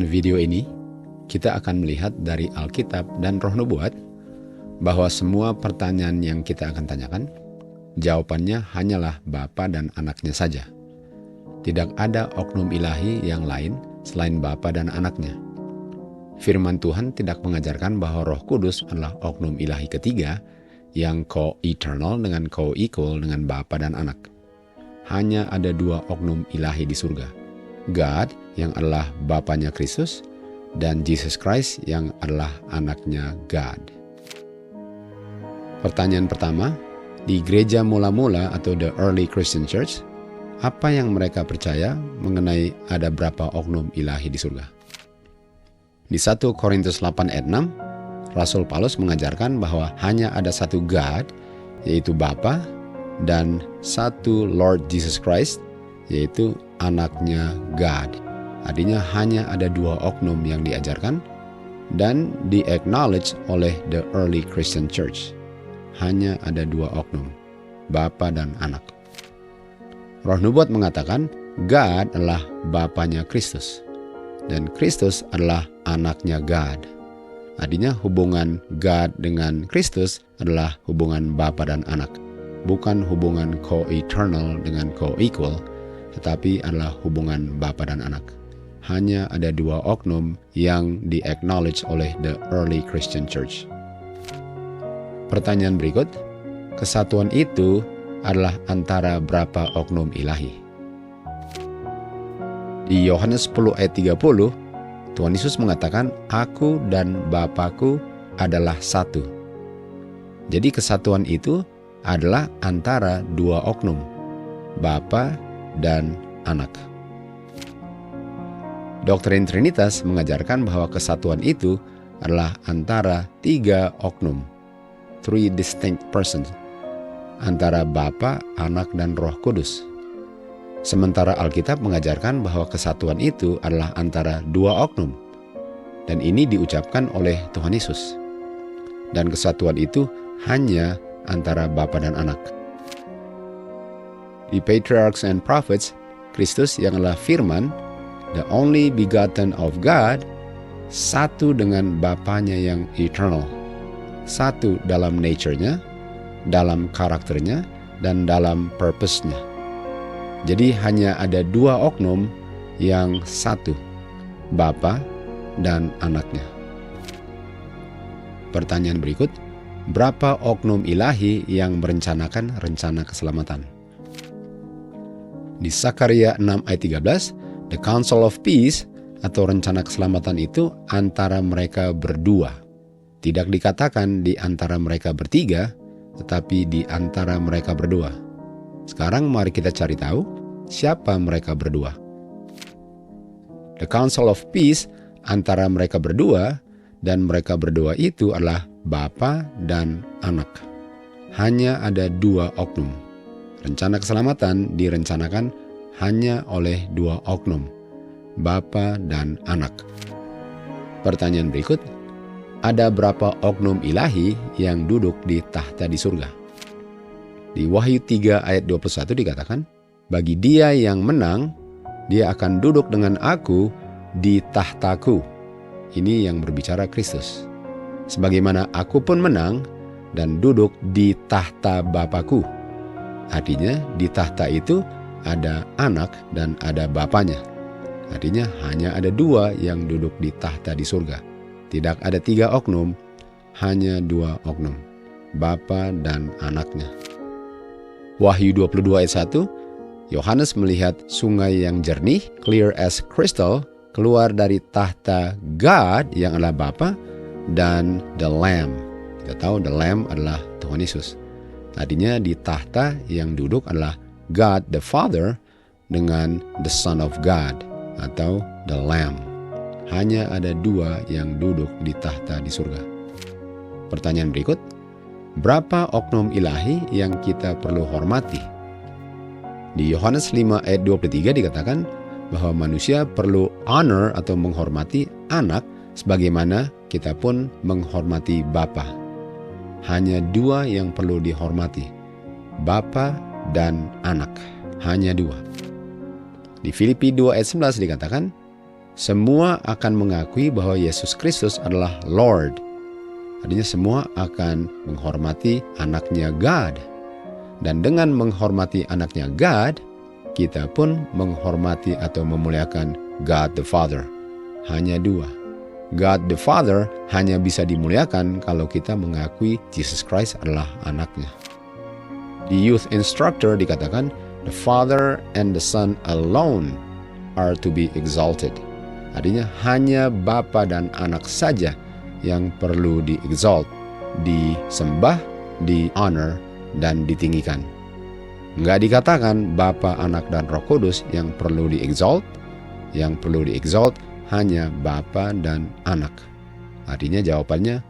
video ini, kita akan melihat dari Alkitab dan Roh Nubuat bahwa semua pertanyaan yang kita akan tanyakan, jawabannya hanyalah Bapa dan Anaknya saja. Tidak ada oknum ilahi yang lain selain Bapa dan Anaknya. Firman Tuhan tidak mengajarkan bahwa Roh Kudus adalah oknum ilahi ketiga yang co-eternal dengan co-equal dengan Bapa dan Anak. Hanya ada dua oknum ilahi di surga. God yang adalah Bapanya Kristus dan Jesus Christ yang adalah Anaknya God. Pertanyaan pertama, di gereja mula-mula atau the early Christian church, apa yang mereka percaya mengenai ada berapa oknum ilahi di surga? Di 1 Korintus 8 ayat 6, Rasul Paulus mengajarkan bahwa hanya ada satu God, yaitu Bapa, dan satu Lord Jesus Christ, yaitu Anaknya God. Artinya hanya ada dua oknum yang diajarkan dan di-acknowledge oleh the early Christian church. Hanya ada dua oknum, Bapa dan Anak. Roh Nubuat mengatakan God adalah Bapanya Kristus dan Kristus adalah Anaknya God. Artinya hubungan God dengan Kristus adalah hubungan Bapa dan Anak, bukan hubungan co-eternal dengan co-equal, tetapi adalah hubungan Bapa dan Anak. Hanya ada dua oknum yang di-acknowledge oleh the early Christian church. Pertanyaan berikut, kesatuan itu adalah antara berapa oknum ilahi? Di Yohanes 10 ayat 30, Tuhan Yesus mengatakan, Aku dan Bapa-Ku adalah satu. Jadi kesatuan itu adalah antara dua oknum, Bapa dan Anak. Doktrin Trinitas mengajarkan bahwa kesatuan itu adalah antara tiga oknum, three distinct persons, antara Bapa, Anak, dan Roh Kudus. Sementara Alkitab mengajarkan bahwa kesatuan itu adalah antara dua oknum, dan ini diucapkan oleh Tuhan Yesus. Dan kesatuan itu hanya antara Bapa dan Anak. Di Patriarchs and Prophets, Kristus yang adalah Firman, the only begotten of God, satu dengan Bapanya yang eternal. Satu dalam nature-nya, dalam karakternya, dan dalam purpose-nya. Jadi hanya ada dua oknum yang satu, Bapa dan Anaknya. Pertanyaan berikut, berapa oknum ilahi yang merencanakan rencana keselamatan? Di Sakaria 6 ayat 13, the Council of Peace atau rencana keselamatan itu antara mereka berdua. Tidak dikatakan di antara mereka bertiga, tetapi di antara mereka berdua. Sekarang mari kita cari tahu siapa mereka berdua. The Council of Peace antara mereka berdua, dan mereka berdua itu adalah Bapa dan Anak. Hanya ada dua oknum. Rencana keselamatan direncanakan hanya oleh dua oknum, Bapa dan Anak. Pertanyaan berikut, ada berapa oknum ilahi yang duduk di tahta di surga? Di Wahyu 3 ayat 21 dikatakan, bagi dia yang menang, dia akan duduk dengan aku di tahtaku. Ini yang berbicara Kristus. Sebagaimana aku pun menang dan duduk di tahta Bapakku. Artinya di tahta itu ada Anak dan ada Bapanya. Artinya hanya ada dua yang duduk di tahta di surga. Tidak ada tiga oknum, hanya dua oknum, Bapa dan Anaknya. Wahyu 22 ayat 1, Yohanes melihat sungai yang jernih, clear as crystal, keluar dari tahta God yang adalah Bapa dan the Lamb. Kita tahu the Lamb adalah Tuhan Yesus. Tadinya di tahta yang duduk adalah God the Father dengan the Son of God atau the Lamb. Hanya ada dua yang duduk di tahta di surga. Pertanyaan berikut, berapa oknum ilahi yang kita perlu hormati? Di Yohanes 5 ayat 23 dikatakan bahwa manusia perlu honor atau menghormati anak sebagaimana kita pun menghormati Bapa. Hanya dua yang perlu dihormati, Bapa dan Anak. Hanya dua. Di Filipi 2 ayat 11 dikatakan, semua akan mengakui bahwa Yesus Kristus adalah Lord. Artinya semua akan menghormati anaknya God. Dan dengan menghormati anaknya God, kita pun menghormati atau memuliakan God the Father. Hanya dua. God the Father hanya bisa dimuliakan kalau kita mengakui Jesus Christ adalah anaknya. Di Youth Instructor dikatakan, the Father and the Son alone are to be exalted. Artinya hanya Bapa dan Anak saja yang perlu di-exalt, disembah, di-honor, dan ditinggikan. Nggak dikatakan Bapa, Anak, dan Roh Kudus yang perlu di-exalt. Yang perlu di-exalt hanya Bapa dan Anak. Artinya jawabannya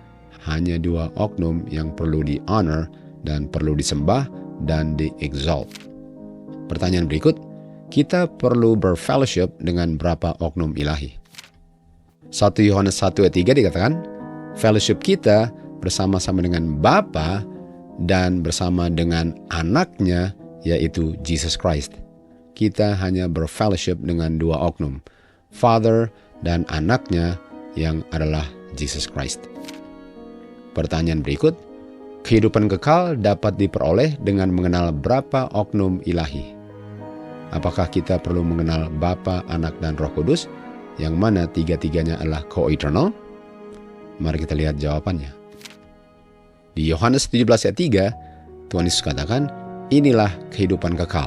hanya dua oknum yang perlu di-honor dan perlu disembah dan di-exalt. Pertanyaan berikut, kita perlu berfellowship dengan berapa oknum ilahi? 1 Yohanes 1 ayat 3 dikatakan, fellowship kita bersama-sama dengan Bapa dan bersama dengan anaknya, yaitu Jesus Christ. Kita hanya berfellowship dengan dua oknum, Father dan anaknya yang adalah Jesus Christ. Pertanyaan berikut, kehidupan kekal dapat diperoleh dengan mengenal berapa oknum ilahi? Apakah kita perlu mengenal Bapa, Anak, dan Roh Kudus, yang mana tiga-tiganya adalah co-eternal? Mari kita lihat jawabannya. Di Yohanes 17 ayat 3, Tuhan Yesus katakan, inilah kehidupan kekal.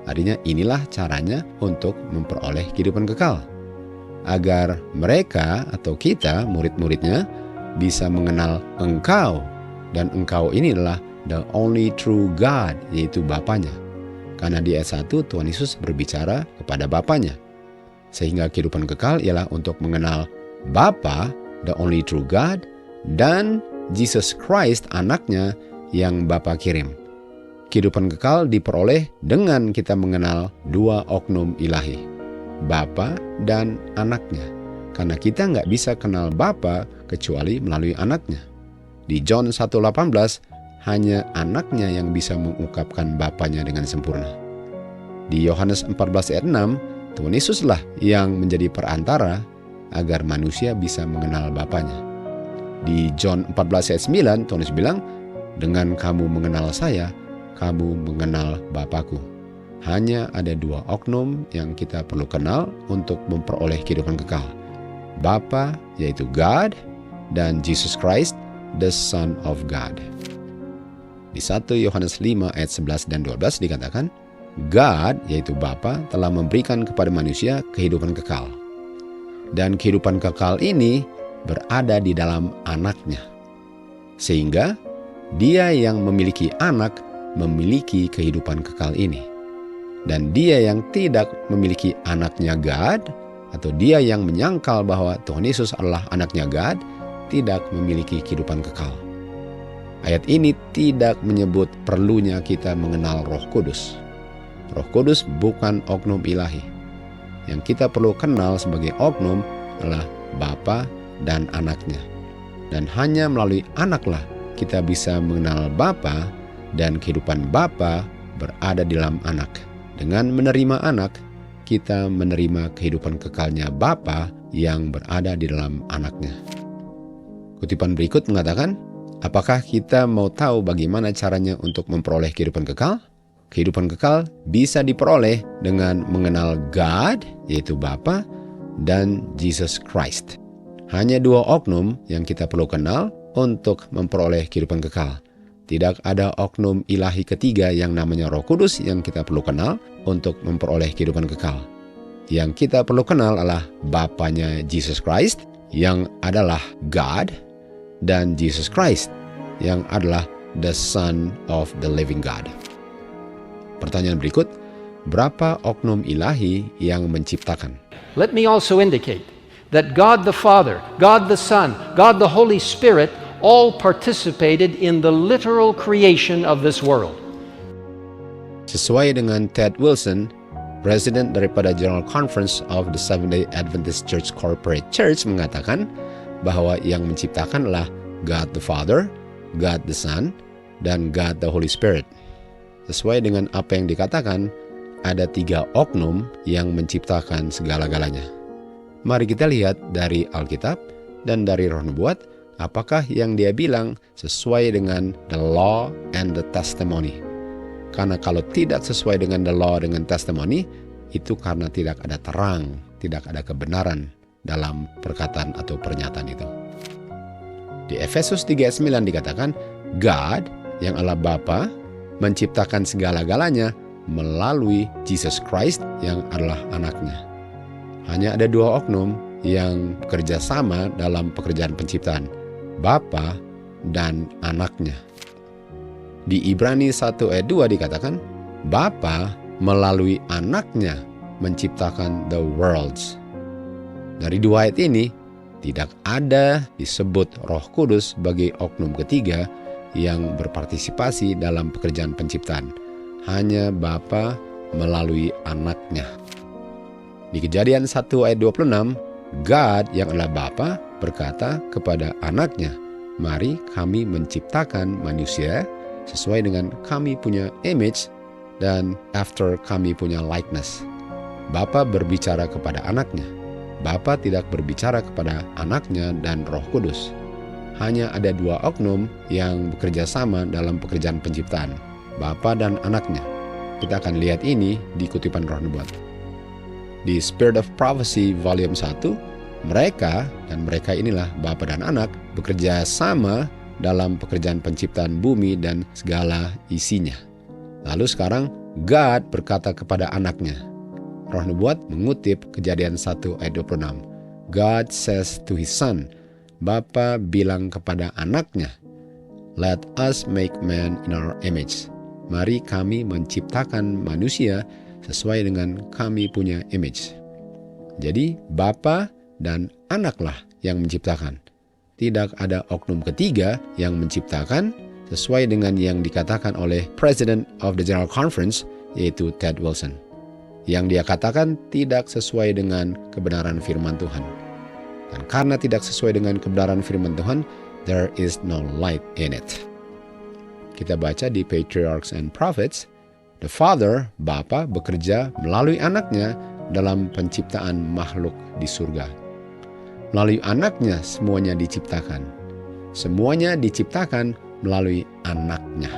Artinya inilah caranya untuk memperoleh kehidupan kekal. Agar mereka atau kita, murid-muridnya, bisa mengenal Engkau. Dan Engkau ini adalah the only true God, yaitu Bapanya. Karena di ayat 1 Tuhan Yesus berbicara kepada Bapanya. Sehingga kehidupan kekal ialah untuk mengenal Bapa, the only true God, dan Jesus Christ, anaknya yang Bapa kirim. Kehidupan kekal diperoleh dengan kita mengenal dua oknum ilahi, Bapa dan anaknya. Karena kita nggak bisa kenal Bapa kecuali melalui anaknya. Di John 1:18, hanya anaknya yang bisa mengungkapkan Bapanya dengan sempurna. Di Yohanes 14 ayat 6, Tuhan Yesuslah yang menjadi perantara agar manusia bisa mengenal Bapanya. Di John 14 ayat 9, Tuhan Yesus bilang, dengan kamu mengenal saya, kamu mengenal Bapakku. Hanya ada dua oknum yang kita perlu kenal untuk memperoleh kehidupan kekal. Bapa, yaitu God, dan Jesus Christ, the Son of God. Di 1 Yohanes 5 ayat 11 dan 12 dikatakan, God, yaitu Bapa, telah memberikan kepada manusia kehidupan kekal. Dan kehidupan kekal ini berada di dalam anaknya. Sehingga dia yang memiliki anak memiliki kehidupan kekal ini. Dan dia yang tidak memiliki anaknya God, atau dia yang menyangkal bahwa Tuhan Yesus adalah anaknya God, tidak memiliki kehidupan kekal. Ayat ini tidak menyebut perlunya kita mengenal Roh Kudus. Roh Kudus bukan oknum ilahi. Yang kita perlu kenal sebagai oknum adalah Bapa dan anaknya. Dan hanya melalui anaklah kita bisa mengenal Bapa, dan kehidupan Bapa berada di dalam anak. Dengan menerima anak, kita menerima kehidupan kekalnya Bapa yang berada di dalam anaknya. Kutipan berikut mengatakan, apakah kita mau tahu bagaimana caranya untuk memperoleh kehidupan kekal? Kehidupan kekal bisa diperoleh dengan mengenal God, yaitu Bapa, dan Jesus Christ. Hanya dua oknum yang kita perlu kenal untuk memperoleh kehidupan kekal. Tidak ada oknum ilahi ketiga yang namanya Roh Kudus yang kita perlu kenal untuk memperoleh kehidupan kekal. Yang kita perlu kenal adalah Bapanya Jesus Christ yang adalah God, dan Jesus Christ yang adalah the Son of the Living God. Pertanyaan berikut, berapa oknum ilahi yang menciptakan? Let me also indicate that God the Father, God the Son, God the Holy Spirit all participated in the literal creation of this world. Sesuai dengan Ted Wilson, Presiden daripada General Conference of the Seventh-day Adventist Church Corporate Church, mengatakan bahwa yang menciptakan adalah God the Father, God the Son, dan God the Holy Spirit. Sesuai dengan apa yang dikatakan, ada tiga oknum yang menciptakan segala-galanya. Mari kita lihat dari Alkitab dan dari Roh Nubuat, apakah yang dia bilang sesuai dengan the law and the testimony. Karena kalau tidak sesuai dengan the law dengan testimony, itu karena tidak ada terang, tidak ada kebenaran dalam perkataan atau pernyataan itu. Di Efesus 3:9 dikatakan, God yang Allah Bapa menciptakan segala-galanya melalui Jesus Christ yang adalah anaknya. Hanya ada dua oknum yang bekerja sama dalam pekerjaan penciptaan, Bapa dan anaknya. Di Ibrani 1 ayat 2 dikatakan, Bapa melalui anaknya menciptakan the worlds. Dari dua ayat ini, tidak ada disebut Roh Kudus sebagai oknum ketiga yang berpartisipasi dalam pekerjaan penciptaan. Hanya Bapa melalui anaknya. Di Kejadian 1 ayat 26, God yang adalah Bapa berkata kepada anaknya, mari kami menciptakan manusia sesuai dengan kami punya image dan after kami punya likeness. Bapa berbicara kepada anaknya. Bapa tidak berbicara kepada anaknya dan Roh Kudus. Hanya ada dua oknum yang bekerja sama dalam pekerjaan penciptaan, Bapa dan anaknya. Kita akan lihat ini di kutipan Roh Nubuat. Di Spirit of Prophecy Volume 1, mereka inilah Bapa dan Anak bekerja sama dalam pekerjaan penciptaan bumi dan segala isinya. Lalu sekarang God berkata kepada anaknya. Roh Nubuat mengutip Kejadian 1 ayat 26. God says to his son, Bapa bilang kepada anaknya, let us make man in our image. Mari kami menciptakan manusia sesuai dengan kami punya image. Jadi Bapa dan Anaklah yang menciptakan. Tidak ada oknum ketiga yang menciptakan sesuai dengan yang dikatakan oleh President of the General Conference, yaitu Ted Wilson. Yang dia katakan tidak sesuai dengan kebenaran firman Tuhan. Dan karena tidak sesuai dengan kebenaran firman Tuhan, there is no light in it. Kita baca di Patriarchs and Prophets, the Father, Bapa, bekerja melalui anaknya dalam penciptaan makhluk di surga. Melalui anaknya semuanya diciptakan. Semuanya diciptakan melalui anaknya.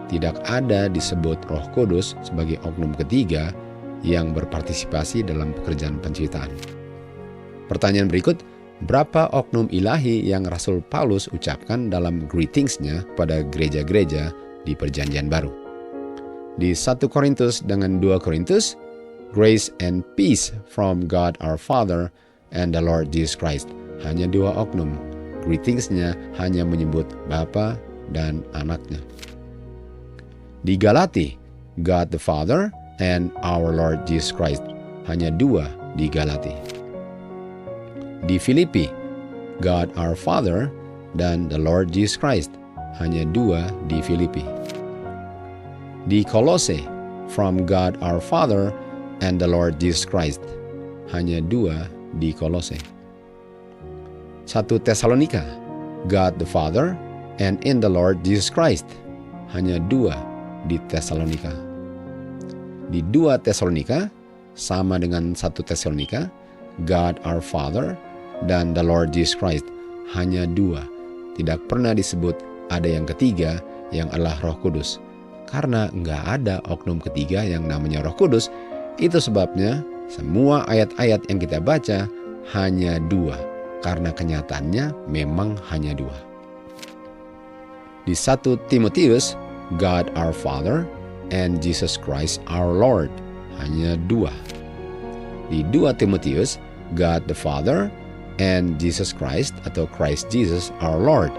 Tidak ada disebut Roh Kudus sebagai oknum ketiga yang berpartisipasi dalam pekerjaan penciptaan. Pertanyaan berikut, berapa oknum ilahi yang Rasul Paulus ucapkan dalam greetingsnya pada gereja-gereja di Perjanjian Baru? Di 1 Korintus dengan 2 Korintus, grace and peace from God our Father and the Lord Jesus Christ. Hanya dua oknum. Greetingsnya hanya menyebut Bapa dan anaknya. Di Galati, God the Father and our Lord Jesus Christ. Hanya dua di Galati. Di Filipi, God our Father dan the Lord Jesus Christ. Hanya dua di Filipi. Di Kolose, from God our Father and the Lord Jesus Christ. Hanya dua di Kolose. 1 Tesalonika, God the Father and in the Lord Jesus Christ. Hanya dua di Tesalonika. Di 2 Tesalonika, sama dengan 1 Tesalonika, God our Father dan the Lord Jesus Christ. Hanya dua. Tidak pernah disebut ada yang ketiga yang adalah Roh Kudus. Karena nggak ada oknum ketiga yang namanya Roh Kudus, itu sebabnya semua ayat-ayat yang kita baca hanya dua. Karena kenyataannya memang hanya dua. Di 1 Timotius, God our Father and Jesus Christ our Lord. Hanya dua. Di 2 Timotius, God the Father and Jesus Christ atau Christ Jesus our Lord.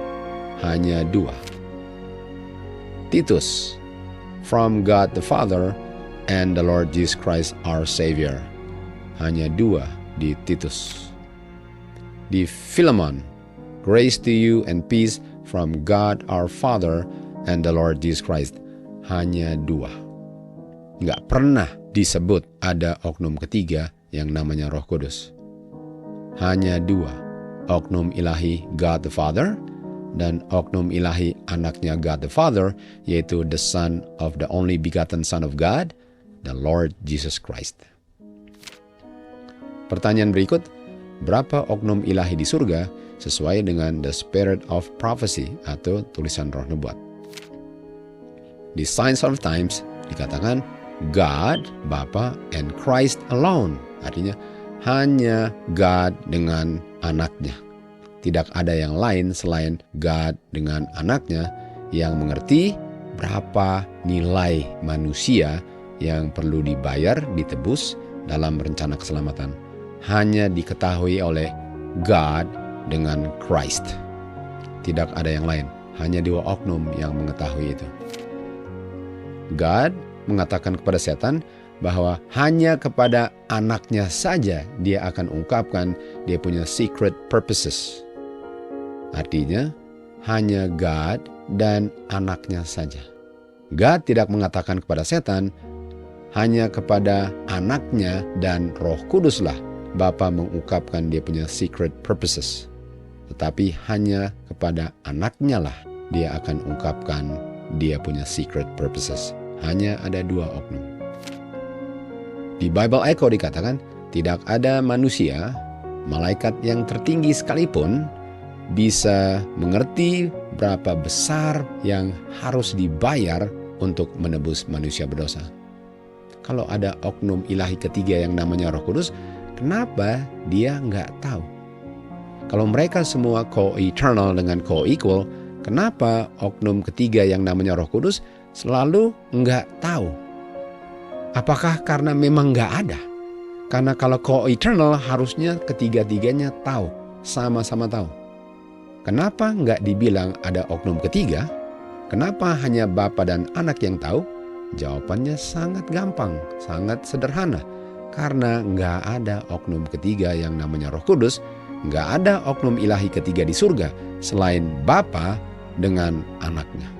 Hanya dua. Titus, from God the Father and the Lord Jesus Christ our Savior. Hanya dua di Titus. Di Philemon, grace to you and peace from God our Father and the Lord Jesus Christ. Hanya dua. Nggak pernah disebut ada oknum ketiga yang namanya Roh Kudus. Hanya dua. Oknum ilahi God the Father dan oknum ilahi anaknya God the Father, yaitu the Son of the only begotten Son of God, the Lord Jesus Christ. Pertanyaan berikut, berapa oknum ilahi di surga sesuai dengan the spirit of prophecy atau tulisan roh nubuat. Di Signs of Times dikatakan God, Bapa, and Christ alone. Artinya hanya God dengan anaknya. Tidak ada yang lain selain God dengan anaknya yang mengerti berapa nilai manusia yang perlu dibayar, ditebus dalam rencana keselamatan. Hanya diketahui oleh God dengan Christ. Tidak ada yang lain. Hanya 2 oknum yang mengetahui itu. God mengatakan kepada setan bahwa hanya kepada anaknya saja dia akan ungkapkan dia punya secret purposes. Artinya, hanya God dan anaknya saja. God tidak mengatakan kepada setan, hanya kepada anaknya dan Roh Kuduslah Bapa mengungkapkan dia punya secret purposes. Tetapi hanya kepada anaknya lah dia akan ungkapkan dia punya secret purposes. Hanya ada 2 oknum. Di Bible Echo dikatakan, tidak ada manusia, malaikat yang tertinggi sekalipun, bisa mengerti berapa besar yang harus dibayar untuk menebus manusia berdosa. Kalau ada oknum ilahi ketiga yang namanya Roh Kudus, kenapa dia nggak tahu? Kalau mereka semua co-eternal dengan co-equal, kenapa oknum ketiga yang namanya Roh Kudus selalu nggak tahu? Apakah karena memang nggak ada? Karena kalau co-eternal harusnya ketiga-tiganya tahu, sama-sama tahu. Kenapa nggak dibilang ada oknum ketiga? Kenapa hanya Bapa dan Anak yang tahu? Jawabannya sangat gampang, sangat sederhana. Karena nggak ada oknum ketiga yang namanya Roh Kudus, nggak ada oknum ilahi ketiga di surga selain Bapa dengan Anaknya.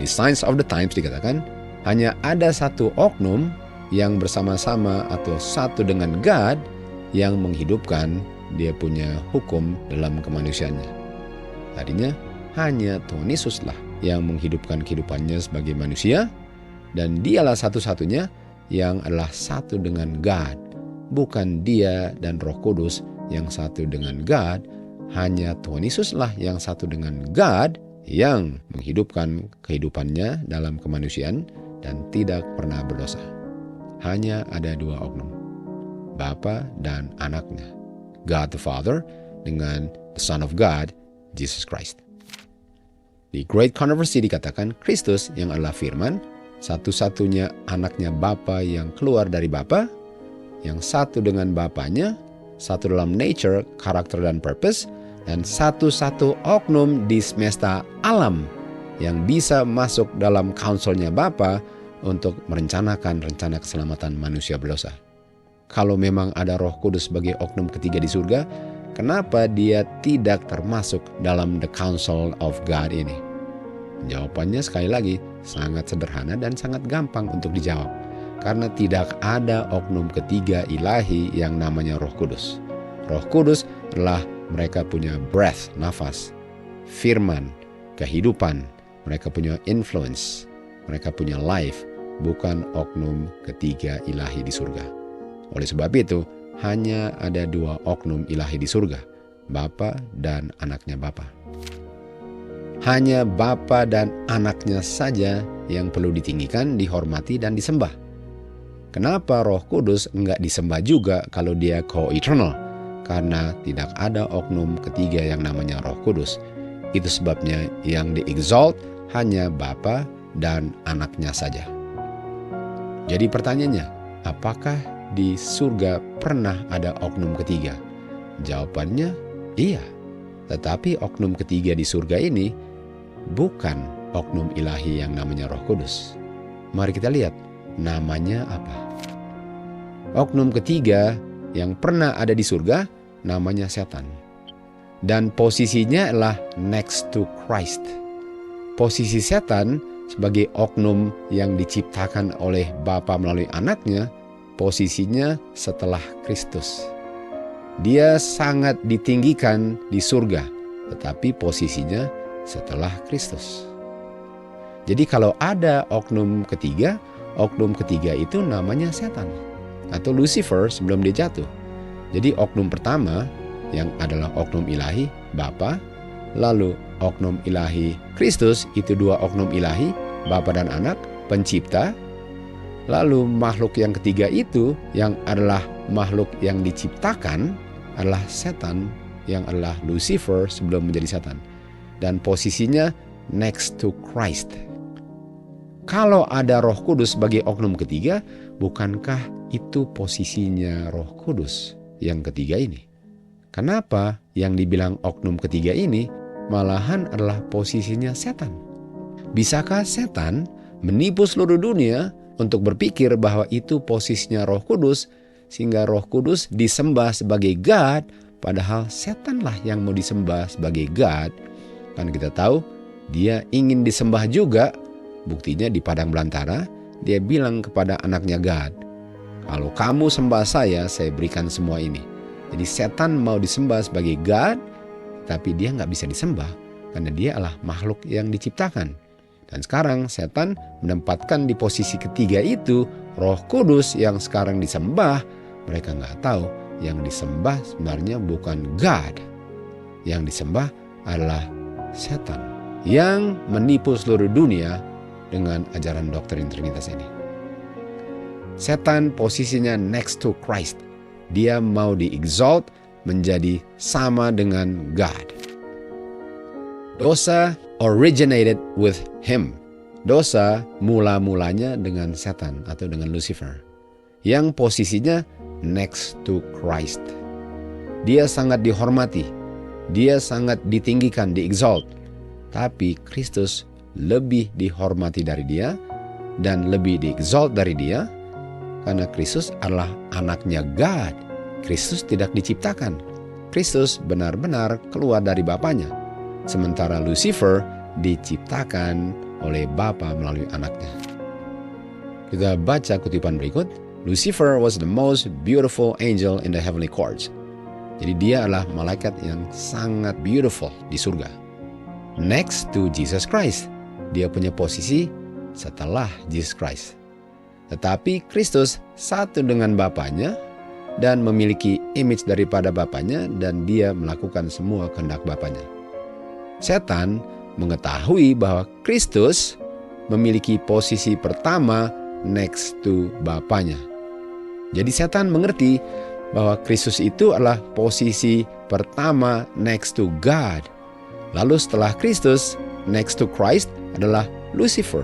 Di Signs of the Times dikatakan, hanya ada 1 oknum yang bersama-sama atau satu dengan God yang menghidupkan dia punya hukum dalam kemanusiaannya. Artinya hanya Tuhan Yesuslah yang menghidupkan kehidupannya sebagai manusia, dan dialah satu-satunya yang adalah satu dengan God. Bukan dia dan Roh Kudus yang satu dengan God, hanya Tuhan Yesuslah yang satu dengan God yang menghidupkan kehidupannya dalam kemanusiaan dan tidak pernah berdosa. Hanya ada 2 oknum, Bapa dan Anaknya. God the Father dengan the Son of God, Jesus Christ. Di Great Controversy dikatakan Kristus yang adalah firman, satu-satunya anaknya Bapa yang keluar dari Bapa, yang satu dengan Bapanya, satu dalam nature, karakter dan purpose, dan satu-satu oknum di semesta alam yang bisa masuk dalam counselnya Bapa untuk merencanakan rencana keselamatan manusia berdosa. Kalau memang ada Roh Kudus sebagai oknum ketiga di surga, kenapa dia tidak termasuk dalam the counsel of God ini? Jawabannya sekali lagi sangat sederhana dan sangat gampang untuk dijawab. Karena tidak ada oknum ketiga ilahi yang namanya Roh Kudus. Roh Kudus adalah mereka punya breath, nafas, firman, kehidupan. Mereka punya influence, mereka punya life, bukan oknum ketiga ilahi di surga. Oleh sebab itu, hanya ada 2 oknum ilahi di surga, Bapa dan Anaknya Bapa. Hanya Bapa dan Anaknya saja yang perlu ditinggikan, dihormati, dan disembah. Kenapa Roh Kudus enggak disembah juga kalau dia co-eternal? Karena tidak ada oknum ketiga yang namanya Roh Kudus. Itu sebabnya yang di-exalt hanya Bapa dan Anaknya saja. Jadi pertanyaannya, apakah di surga pernah ada oknum ketiga? Jawabannya iya. Tetapi oknum ketiga di surga ini bukan oknum ilahi yang namanya Roh Kudus. Mari kita lihat namanya apa. Oknum ketiga yang pernah ada di surga namanya setan. Dan posisinya adalah next to Christ. Posisi setan sebagai oknum yang diciptakan oleh Bapa melalui Anaknya, posisinya setelah Kristus. Dia sangat ditinggikan di surga, tetapi posisinya setelah Kristus. Jadi kalau ada oknum ketiga itu namanya setan atau Lucifer sebelum dia jatuh. Jadi oknum pertama yang adalah oknum ilahi, Bapa, lalu oknum ilahi Kristus, itu dua oknum ilahi, Bapa dan Anak, pencipta. Lalu makhluk yang ketiga itu yang adalah makhluk yang diciptakan adalah setan, yang adalah Lucifer sebelum menjadi setan. Dan posisinya next to Christ. Kalau ada Roh Kudus sebagai oknum ketiga, bukankah itu posisinya Roh Kudus yang ketiga ini? Kenapa yang dibilang oknum ketiga ini malahan adalah posisinya setan? Bisakah setan menipu seluruh dunia untuk berpikir bahwa itu posisinya Roh Kudus, sehingga Roh Kudus disembah sebagai God, padahal setanlah yang mau disembah sebagai God? Kan kita tahu dia ingin disembah juga. Buktinya di padang belantara dia bilang kepada anaknya God, kalau kamu sembah saya berikan semua ini. Jadi setan mau disembah sebagai God, tapi dia nggak bisa disembah karena dia adalah makhluk yang diciptakan. Dan sekarang setan menempatkan di posisi ketiga itu Roh Kudus yang sekarang disembah. Mereka nggak tahu yang disembah sebenarnya bukan God. Yang disembah adalah setan yang menipu seluruh dunia dengan ajaran doktrin Trinitas ini. Setan posisinya next to Christ. Dia mau di-exalt menjadi sama dengan God. Dosa originated with him. Dosa mula-mulanya dengan setan atau dengan Lucifer, yang posisinya next to Christ. Dia sangat dihormati, dia sangat ditinggikan, di-exalt. Tapi Kristus lebih dihormati dari dia dan lebih di-exalt dari dia, karena Kristus adalah anaknya God. Kristus tidak diciptakan. Kristus benar-benar keluar dari Bapanya. Sementara Lucifer diciptakan oleh Bapa melalui anaknya. Kita baca kutipan berikut. Lucifer was the most beautiful angel in the heavenly courts. Jadi dia adalah malaikat yang sangat beautiful di surga. Next to Jesus Christ. Dia punya posisi setelah Jesus Christ. Tetapi Kristus satu dengan Bapanya dan memiliki image daripada Bapanya, dan dia melakukan semua kehendak Bapanya. Setan mengetahui bahwa Kristus memiliki posisi pertama next to Bapanya. Jadi setan mengerti bahwa Kristus itu adalah posisi pertama next to God. Lalu setelah Kristus, next to Christ adalah Lucifer.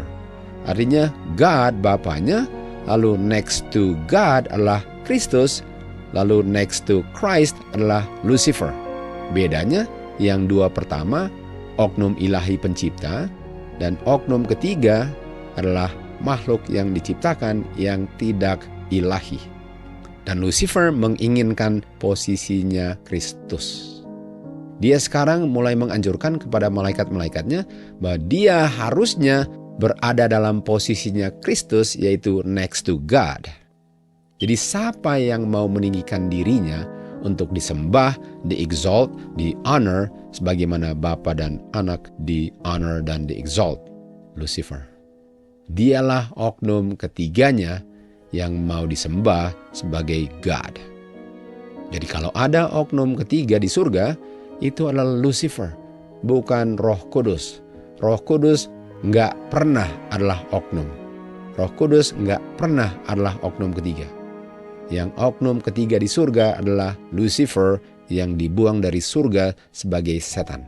Artinya God Bapanya, lalu next to God adalah Kristus, lalu next to Christ adalah Lucifer. Bedanya yang dua pertama oknum ilahi pencipta, dan oknum ketiga adalah makhluk yang diciptakan yang tidak ilahi. Dan Lucifer menginginkan posisinya Kristus. Dia sekarang mulai menganjurkan kepada malaikat-malaikatnya bahwa dia harusnya berada dalam posisinya Kristus, yaitu next to God. Jadi siapa yang mau meninggikan dirinya untuk disembah, di-exalt, di-honor, sebagaimana Bapa dan Anak di-honor dan di-exalt? Lucifer. Dialah oknum ketiganya yang mau disembah sebagai God. Jadi kalau ada oknum ketiga di surga, itu adalah Lucifer, bukan Roh Kudus. Roh Kudus nggak pernah adalah oknum. Roh Kudus nggak pernah adalah oknum ketiga. Yang oknum ketiga di surga adalah Lucifer yang dibuang dari surga sebagai setan.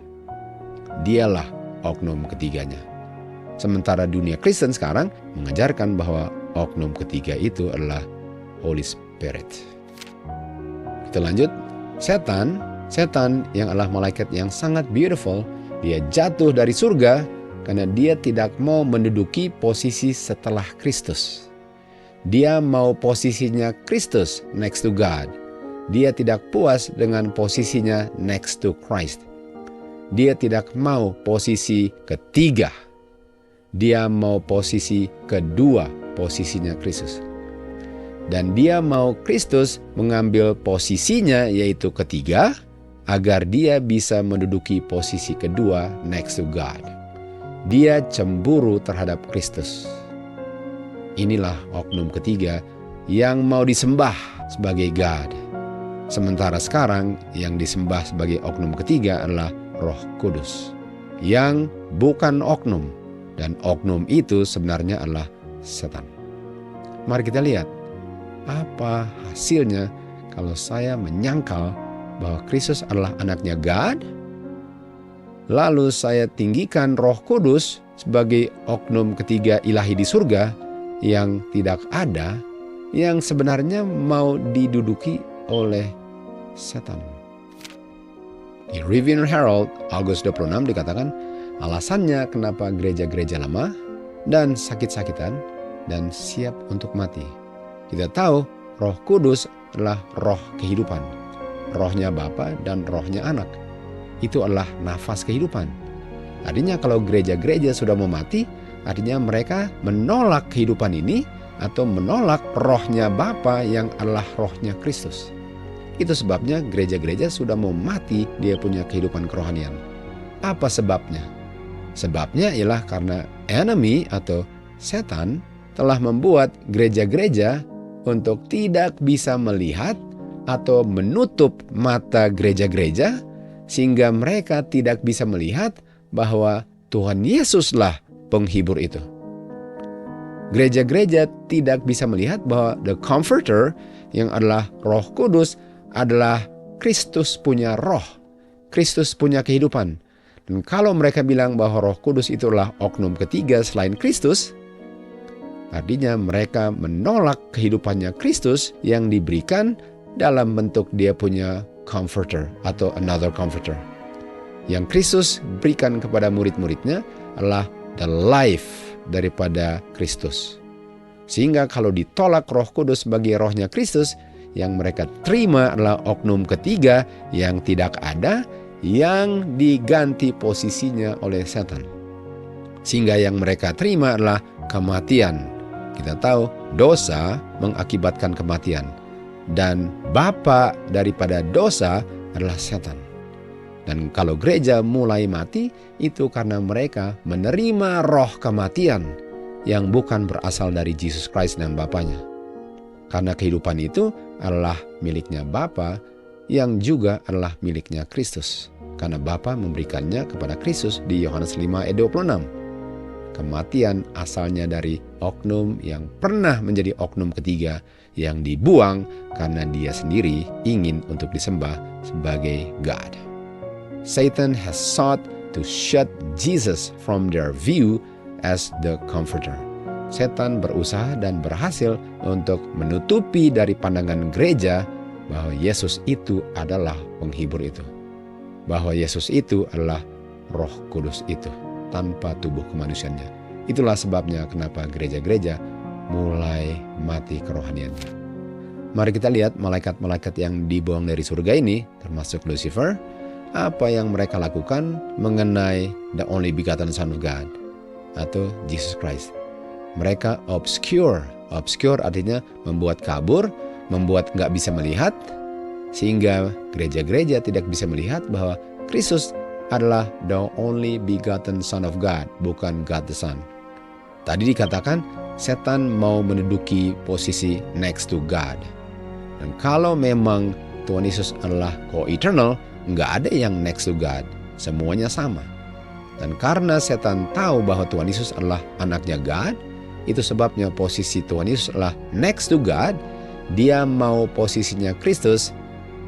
Dialah oknum ketiganya. Sementara dunia Kristen sekarang mengajarkan bahwa oknum ketiga itu adalah Holy Spirit. Kita lanjut. Setan yang adalah malaikat yang sangat beautiful, dia jatuh dari surga karena dia tidak mau menduduki posisi setelah Kristus. Dia mau posisinya Kristus next to God. Dia tidak puas dengan posisinya next to Christ. Dia tidak mau posisi ketiga. Dia mau posisi kedua, posisinya Kristus. Dan dia mau Kristus mengambil posisinya yaitu ketiga, agar dia bisa menduduki posisi kedua next to God. Dia cemburu terhadap Kristus. Inilah oknum ketiga yang mau disembah sebagai God. Sementara sekarang yang disembah sebagai oknum ketiga adalah Roh Kudus, yang bukan oknum, dan oknum itu sebenarnya adalah setan. Mari kita lihat apa hasilnya kalau saya menyangkal bahwa Kristus adalah anaknya God, lalu saya tinggikan Roh Kudus sebagai oknum ketiga ilahi di surga yang tidak ada, yang sebenarnya mau diduduki oleh setan. Di Review and Herald Agustus 26 dikatakan alasannya kenapa gereja-gereja lama dan sakit-sakitan dan siap untuk mati. Kita tahu Roh Kudus adalah roh kehidupan, rohnya Bapa dan rohnya Anak. Itu adalah nafas kehidupan. Artinya kalau gereja-gereja sudah mau mati, artinya mereka menolak kehidupan ini atau menolak rohnya Bapa yang adalah rohnya Kristus. Itu sebabnya gereja-gereja sudah mau mati dia punya kehidupan kerohanian. Apa sebabnya? Sebabnya ialah karena enemy atau setan telah membuat gereja-gereja untuk tidak bisa melihat atau menutup mata gereja-gereja sehingga mereka tidak bisa melihat bahwa Tuhan Yesuslah penghibur itu. Gereja-gereja tidak bisa melihat bahwa the Comforter yang adalah Roh Kudus adalah Kristus punya roh, Kristus punya kehidupan. Dan kalau mereka bilang bahwa Roh Kudus itulah oknum ketiga selain Kristus, artinya mereka menolak kehidupannya Kristus yang diberikan dalam bentuk dia punya Comforter atau another Comforter. Yang Kristus berikan kepada murid-muridnya adalah the life daripada Kristus. Sehingga kalau ditolak Roh Kudus sebagai rohnya Kristus, yang mereka terima adalah oknum ketiga yang tidak ada, yang diganti posisinya oleh setan. Sehingga yang mereka terima adalah kematian. Kita tahu dosa mengakibatkan kematian, dan bapa daripada dosa adalah setan. Dan kalau gereja mulai mati, itu karena mereka menerima roh kematian yang bukan berasal dari Jesus Christ dan Bapanya. Karena kehidupan itu adalah miliknya Bapa yang juga adalah miliknya Kristus. Karena Bapa memberikannya kepada Kristus di Yohanes 5 ayat 26. Kematian asalnya dari oknum yang pernah menjadi oknum ketiga yang dibuang karena dia sendiri ingin untuk disembah sebagai God. Satan has sought to shut Jesus from their view as the Comforter. Setan berusaha dan berhasil untuk menutupi dari pandangan gereja bahwa Yesus itu adalah penghibur itu. Bahwa Yesus itu adalah Roh Kudus itu tanpa tubuh kemanusiaannya. Itulah sebabnya kenapa gereja-gereja mulai mati kerohaniannya. Mari kita lihat malaikat-malaikat yang dibuang dari surga ini, termasuk Lucifer, apa yang mereka lakukan mengenai the only begotten Son of God atau Jesus Christ. Mereka obscure artinya membuat kabur, membuat nggak bisa melihat, sehingga gereja-gereja tidak bisa melihat bahwa Kristus adalah the only begotten Son of God, bukan God the Son. Tadi dikatakan setan mau menduduki posisi next to God. Dan kalau memang Tuhan Yesus adalah co-eternal, nggak ada yang next to God, semuanya sama. Dan karena setan tahu bahwa Tuhan Yesus adalah anaknya God, itu sebabnya posisi Tuhan Yesus adalah next to God. Dia mau posisinya Kristus.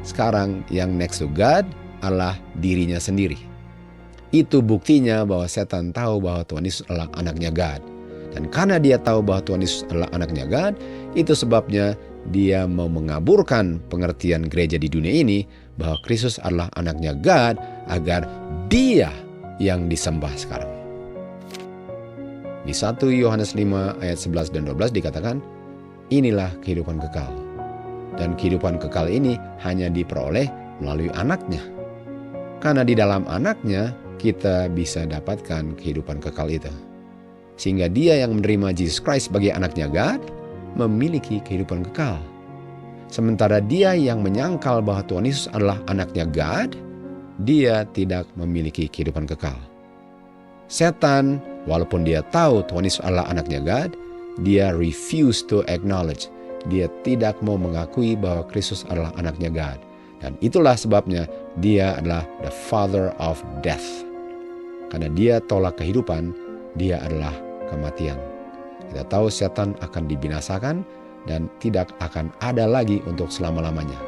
Sekarang yang next to God adalah dirinya sendiri. Itu buktinya bahwa setan tahu bahwa Tuhan Yesus adalah anaknya God. Dan karena dia tahu bahwa Tuhan Yesus adalah anaknya God, itu sebabnya dia mau mengaburkan pengertian gereja di dunia ini bahwa Kristus adalah anaknya God agar dia yang disembah sekarang. Di 1 Yohanes 5 ayat 11 dan 12 dikatakan, inilah kehidupan kekal. Dan kehidupan kekal ini hanya diperoleh melalui anaknya. Karena di dalam anaknya kita bisa dapatkan kehidupan kekal itu. Sehingga dia yang menerima Jesus Christ sebagai anaknya God memiliki kehidupan kekal. Sementara dia yang menyangkal bahwa Tuhan Yesus adalah anaknya God, dia tidak memiliki kehidupan kekal. Setan, walaupun dia tahu Tuhan Yesus adalah anaknya God, dia refuse to acknowledge. Dia tidak mau mengakui bahwa Kristus adalah anaknya God. Dan itulah sebabnya dia adalah the father of death. Karena dia tolak kehidupan, dia adalah kematian. Kita tahu setan akan dibinasakan dan tidak akan ada lagi untuk selama-lamanya.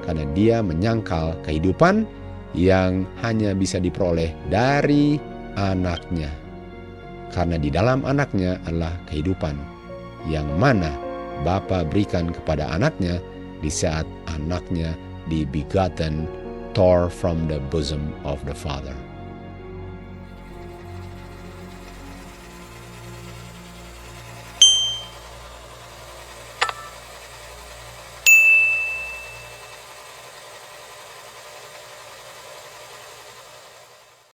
Karena dia menyangkal kehidupan yang hanya bisa diperoleh dari anaknya. Karena di dalam anaknya adalah kehidupan yang mana Bapa berikan kepada anaknya di saat anaknya dibegotten, tore from the bosom of the Father.